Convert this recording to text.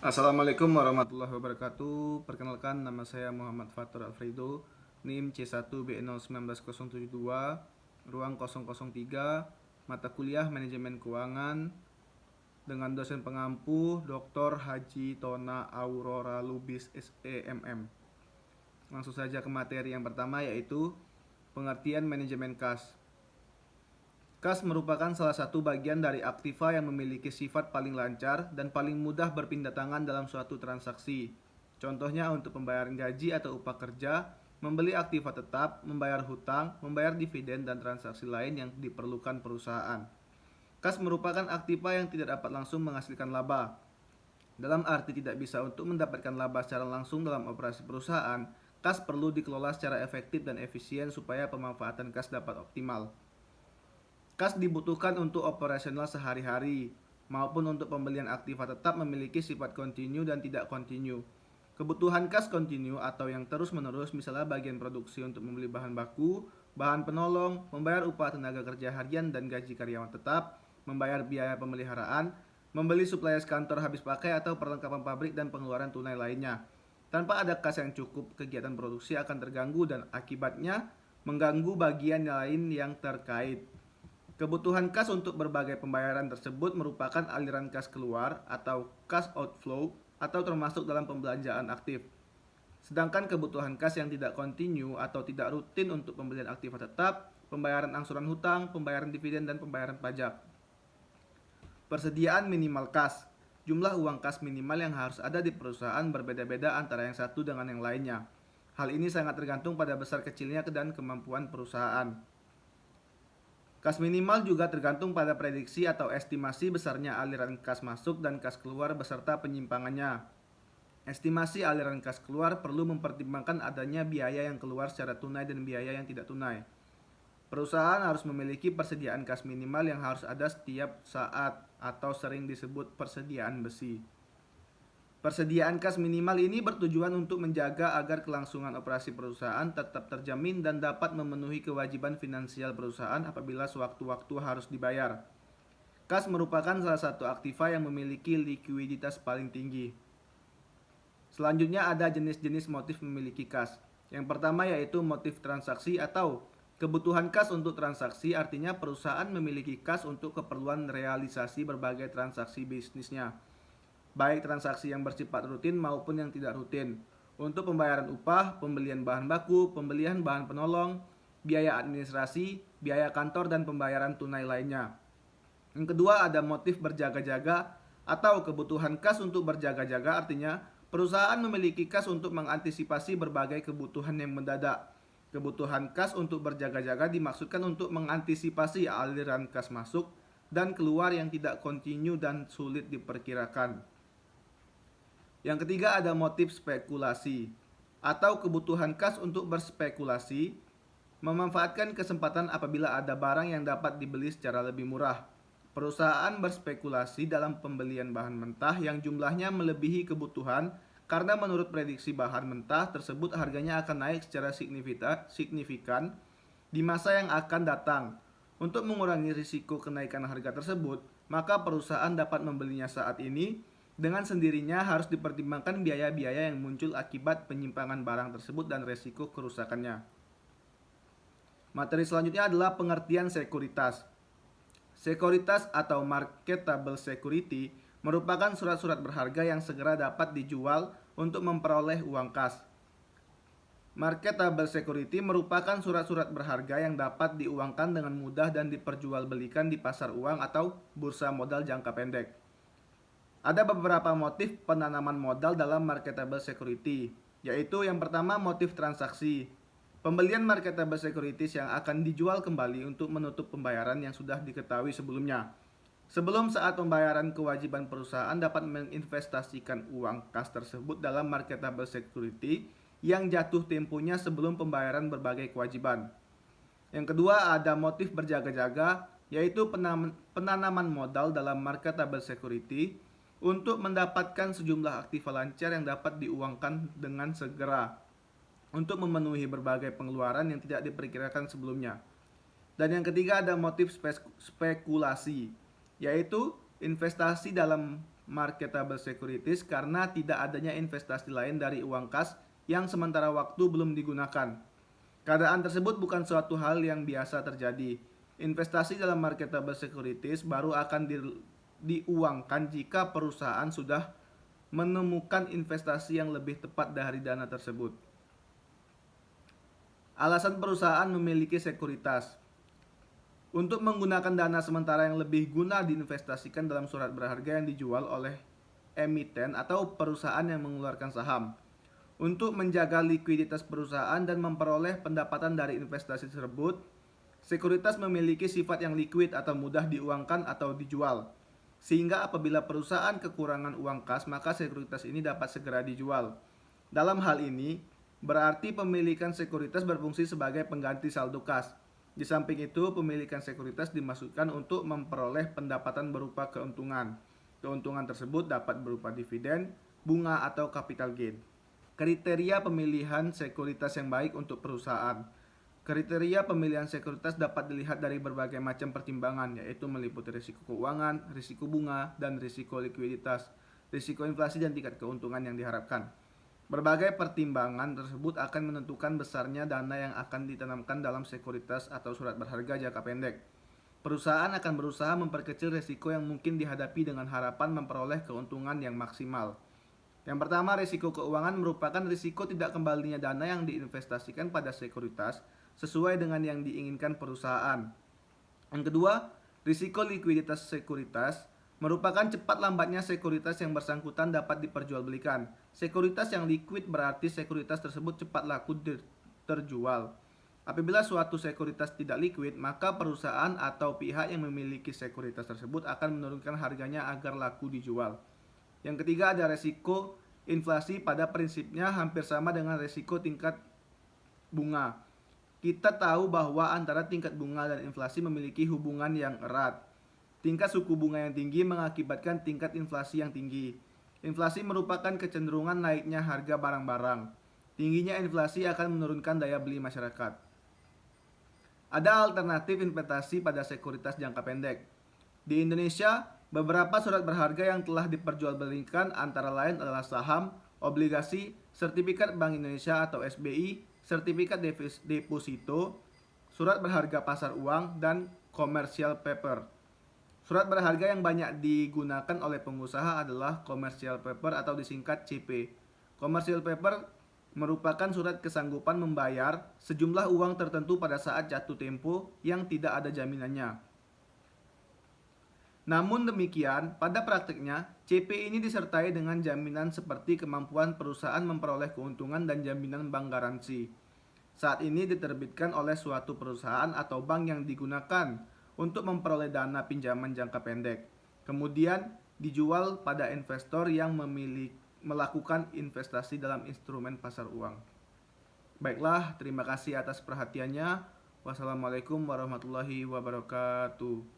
Assalamualaikum warahmatullahi wabarakatuh. Perkenalkan, nama saya Muhammad Fatur Alfredo, NIM C1B01972, ruang 003, mata kuliah Manajemen Keuangan, dengan dosen pengampu Dr. Haji Tona Aurora Lubis SEMM. Langsung saja ke materi yang pertama, yaitu pengertian manajemen kas. Kas merupakan salah satu bagian dari aktiva yang memiliki sifat paling lancar dan paling mudah berpindah tangan dalam suatu transaksi. Contohnya untuk pembayaran gaji atau upah kerja, membeli aktiva tetap, membayar hutang, membayar dividen, dan transaksi lain yang diperlukan perusahaan. Kas merupakan aktiva yang tidak dapat langsung menghasilkan laba. Dalam arti tidak bisa untuk mendapatkan laba secara langsung dalam operasi perusahaan, kas perlu dikelola secara efektif dan efisien supaya pemanfaatan kas dapat optimal. Kas dibutuhkan untuk operasional sehari-hari maupun untuk pembelian aktiva tetap memiliki sifat kontinu dan tidak kontinu. Kebutuhan kas kontinu atau yang terus-menerus misalnya bagian produksi untuk membeli bahan baku, bahan penolong, membayar upah tenaga kerja harian dan gaji karyawan tetap, membayar biaya pemeliharaan, membeli supplies kantor habis pakai atau perlengkapan pabrik dan pengeluaran tunai lainnya. Tanpa ada kas yang cukup, kegiatan produksi akan terganggu dan akibatnya mengganggu bagian lain yang terkait. Kebutuhan kas untuk berbagai pembayaran tersebut merupakan aliran kas keluar atau cash outflow atau termasuk dalam pembelanjaan aktif. Sedangkan kebutuhan kas yang tidak kontinu atau tidak rutin untuk pembelian aktiva tetap, pembayaran angsuran hutang, pembayaran dividen, dan pembayaran pajak. Persediaan minimal kas. Jumlah uang kas minimal yang harus ada di perusahaan berbeda-beda antara yang satu dengan yang lainnya. Hal ini sangat tergantung pada besar kecilnya dan kemampuan perusahaan. Kas minimal juga tergantung pada prediksi atau estimasi besarnya aliran kas masuk dan kas keluar beserta penyimpangannya. Estimasi aliran kas keluar perlu mempertimbangkan adanya biaya yang keluar secara tunai dan biaya yang tidak tunai. Perusahaan harus memiliki persediaan kas minimal yang harus ada setiap saat atau sering disebut persediaan besi. Persediaan kas minimal ini bertujuan untuk menjaga agar kelangsungan operasi perusahaan tetap terjamin dan dapat memenuhi kewajiban finansial perusahaan apabila sewaktu-waktu harus dibayar. Kas merupakan salah satu aktiva yang memiliki likuiditas paling tinggi. Selanjutnya ada jenis-jenis motif memiliki kas. Yang pertama yaitu motif transaksi atau kebutuhan kas untuk transaksi, artinya perusahaan memiliki kas untuk keperluan realisasi berbagai transaksi bisnisnya, baik transaksi yang bersifat rutin maupun yang tidak rutin, untuk pembayaran upah, pembelian bahan baku, pembelian bahan penolong, biaya administrasi, biaya kantor, dan pembayaran tunai lainnya. Yang kedua ada motif berjaga-jaga atau kebutuhan kas untuk berjaga-jaga, artinya perusahaan memiliki kas untuk mengantisipasi berbagai kebutuhan yang mendadak. Kebutuhan kas untuk berjaga-jaga dimaksudkan untuk mengantisipasi aliran kas masuk dan keluar yang tidak kontinu dan sulit diperkirakan. Yang ketiga ada motif spekulasi atau kebutuhan kas untuk berspekulasi, memanfaatkan kesempatan apabila ada barang yang dapat dibeli secara lebih murah. Perusahaan berspekulasi dalam pembelian bahan mentah yang jumlahnya melebihi kebutuhan karena menurut prediksi bahan mentah tersebut harganya akan naik secara signifikan di masa yang akan datang. Untuk mengurangi risiko kenaikan harga tersebut, maka perusahaan dapat membelinya saat ini. Dengan sendirinya harus dipertimbangkan biaya-biaya yang muncul akibat penyimpangan barang tersebut dan resiko kerusakannya. Materi selanjutnya adalah pengertian sekuritas. Sekuritas atau marketable security merupakan surat-surat berharga yang segera dapat dijual untuk memperoleh uang kas. Marketable security merupakan surat-surat berharga yang dapat diuangkan dengan mudah dan diperjualbelikan di pasar uang atau bursa modal jangka pendek. Ada beberapa motif penanaman modal dalam marketable security, yaitu yang pertama motif transaksi. Pembelian marketable securities yang akan dijual kembali untuk menutup pembayaran yang sudah diketahui sebelumnya. Sebelum saat pembayaran kewajiban perusahaan dapat menginvestasikan uang kas tersebut dalam marketable security yang jatuh temponya sebelum pembayaran berbagai kewajiban. Yang kedua ada motif berjaga-jaga, yaitu penanaman modal dalam marketable security untuk mendapatkan sejumlah aktiva lancar yang dapat diuangkan dengan segera untuk memenuhi berbagai pengeluaran yang tidak diperkirakan sebelumnya. Dan yang ketiga ada motif spekulasi, yaitu investasi dalam marketable securities karena tidak adanya investasi lain dari uang kas yang sementara waktu belum digunakan. Keadaan tersebut bukan suatu hal yang biasa terjadi. Investasi dalam marketable securities baru akan diuangkan jika perusahaan sudah menemukan investasi yang lebih tepat dari dana tersebut. Alasan perusahaan memiliki sekuritas. Untuk menggunakan dana sementara yang lebih guna diinvestasikan dalam surat berharga yang dijual oleh emiten atau perusahaan yang mengeluarkan saham. Untuk menjaga likuiditas perusahaan dan memperoleh pendapatan dari investasi tersebut, sekuritas memiliki sifat yang liquid atau mudah diuangkan atau dijual. Sehingga apabila perusahaan kekurangan uang kas, maka sekuritas ini dapat segera dijual. Dalam hal ini, berarti pemilikan sekuritas berfungsi sebagai pengganti saldo kas. Di samping itu, pemilikan sekuritas dimaksudkan untuk memperoleh pendapatan berupa keuntungan. Keuntungan tersebut dapat berupa dividen, bunga, atau capital gain. Kriteria pemilihan sekuritas yang baik untuk perusahaan. Kriteria pemilihan sekuritas dapat dilihat dari berbagai macam pertimbangan, yaitu meliputi risiko keuangan, risiko bunga, dan risiko likuiditas, risiko inflasi, dan tingkat keuntungan yang diharapkan. Berbagai pertimbangan tersebut akan menentukan besarnya dana yang akan ditanamkan dalam sekuritas atau surat berharga jangka pendek. Perusahaan akan berusaha memperkecil risiko yang mungkin dihadapi dengan harapan memperoleh keuntungan yang maksimal. Yang pertama, risiko keuangan merupakan risiko tidak kembalinya dana yang diinvestasikan pada sekuritas sesuai dengan yang diinginkan perusahaan. Yang kedua, risiko likuiditas sekuritas merupakan cepat lambatnya sekuritas yang bersangkutan dapat diperjualbelikan. Sekuritas yang liquid berarti sekuritas tersebut cepat laku terjual. Apabila suatu sekuritas tidak liquid, maka perusahaan atau pihak yang memiliki sekuritas tersebut akan menurunkan harganya agar laku dijual. Yang ketiga, ada resiko inflasi. Pada prinsipnya hampir sama dengan resiko tingkat bunga. Kita tahu bahwa antara tingkat bunga dan inflasi memiliki hubungan yang erat. Tingkat suku bunga yang tinggi mengakibatkan tingkat inflasi yang tinggi. Inflasi merupakan kecenderungan naiknya harga barang-barang. Tingginya inflasi akan menurunkan daya beli masyarakat. Ada alternatif investasi pada sekuritas jangka pendek. Di Indonesia, beberapa surat berharga yang telah diperjualbelikan antara lain adalah saham, obligasi, sertifikat Bank Indonesia atau SBI, sertifikat deposito, surat berharga pasar uang, dan commercial paper. Surat berharga yang banyak digunakan oleh pengusaha adalah commercial paper atau disingkat CP. Commercial paper merupakan surat kesanggupan membayar sejumlah uang tertentu pada saat jatuh tempo yang tidak ada jaminannya. Namun demikian, pada praktiknya, CP ini disertai dengan jaminan seperti kemampuan perusahaan memperoleh keuntungan dan jaminan bank garansi. Saat ini diterbitkan oleh suatu perusahaan atau bank yang digunakan untuk memperoleh dana pinjaman jangka pendek. Kemudian dijual pada investor yang melakukan investasi dalam instrumen pasar uang. Baiklah, terima kasih atas perhatiannya. Wassalamualaikum warahmatullahi wabarakatuh.